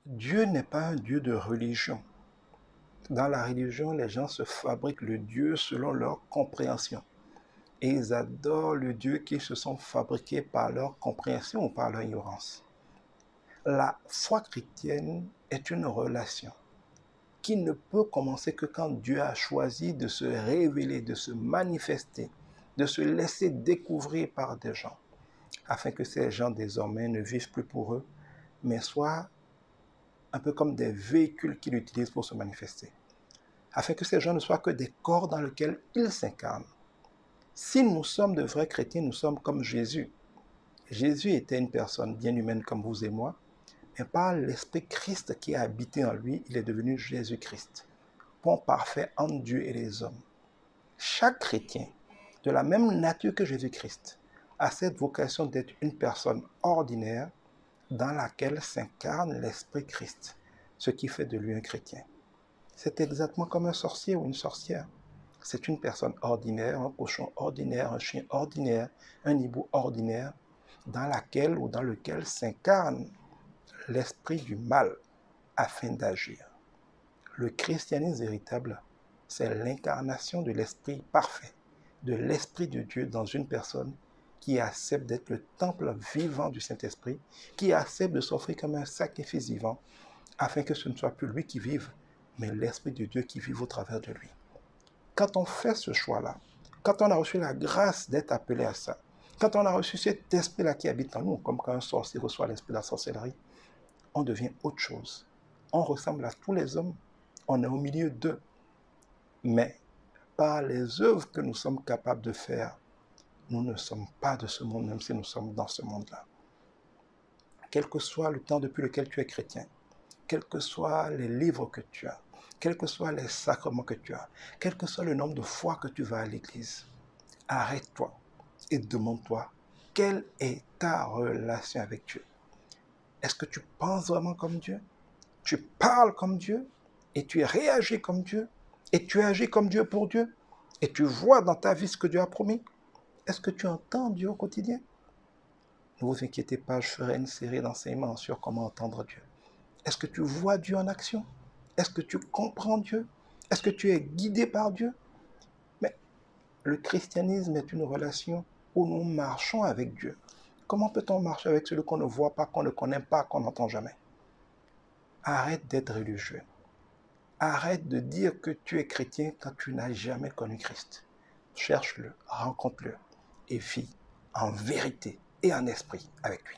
Dieu n'est pas un Dieu de religion. Dans la religion, les gens se fabriquent le Dieu selon leur compréhension. Et ils adorent le Dieu qu'ils se sont fabriqués par leur compréhension ou par leur ignorance. La foi chrétienne est une relation qui ne peut commencer que quand Dieu a choisi de se révéler, de se manifester, de se laisser découvrir par des gens, afin que ces gens désormais ne vivent plus pour eux, mais soient un peu comme des véhicules qu'il utilise pour se manifester, afin que ces gens ne soient que des corps dans lesquels ils s'incarnent. Si nous sommes de vrais chrétiens, nous sommes comme Jésus. Jésus était une personne bien humaine comme vous et moi, mais par l'Esprit Christ qui a habité en lui, il est devenu Jésus-Christ, pont parfait entre Dieu et les hommes. Chaque chrétien, de la même nature que Jésus-Christ, a cette vocation d'être une personne ordinaire dans laquelle s'incarne l'Esprit Christ, ce qui fait de lui un chrétien. C'est exactement comme un sorcier ou une sorcière. C'est une personne ordinaire, un cochon ordinaire, un chien ordinaire, un hibou ordinaire, dans laquelle ou dans lequel s'incarne l'esprit du mal afin d'agir. Le christianisme véritable, c'est l'incarnation de l'esprit parfait, de l'esprit de Dieu dans une personne qui accepte d'être le temple vivant du Saint-Esprit, qui accepte de s'offrir comme un sacrifice vivant, afin que ce ne soit plus lui qui vive, mais l'Esprit de Dieu qui vive au travers de lui. Quand on fait ce choix-là, quand on a reçu la grâce d'être appelé à ça, quand on a reçu cet esprit-là qui habite en nous, comme quand un sorcier reçoit l'esprit de la sorcellerie, on devient autre chose. On ressemble à tous les hommes, on est au milieu d'eux. Mais par les œuvres que nous sommes capables de faire, nous ne sommes pas de ce monde, même si nous sommes dans ce monde-là. Quel que soit le temps depuis lequel tu es chrétien, quels que soient les livres que tu as, quels que soient les sacrements que tu as, quel que soit le nombre de fois que tu vas à l'église, arrête-toi et demande-toi quelle est ta relation avec Dieu. Est-ce que tu penses vraiment comme Dieu? Tu parles comme Dieu? Et tu réagis comme Dieu? Et tu agis comme Dieu pour Dieu? Et tu vois dans ta vie ce que Dieu a promis? Est-ce que tu entends Dieu au quotidien? Ne vous inquiétez pas, je ferai une série d'enseignements sur comment entendre Dieu. Est-ce que tu vois Dieu en action? Est-ce que tu comprends Dieu? Est-ce que tu es guidé par Dieu? Mais le christianisme est une relation où nous marchons avec Dieu. Comment peut-on marcher avec celui qu'on ne voit pas, qu'on ne connaît pas, qu'on n'entend jamais? Arrête d'être religieux. Arrête de dire que tu es chrétien quand tu n'as jamais connu Christ. Cherche-le, rencontre-le et vis en vérité et en esprit avec lui.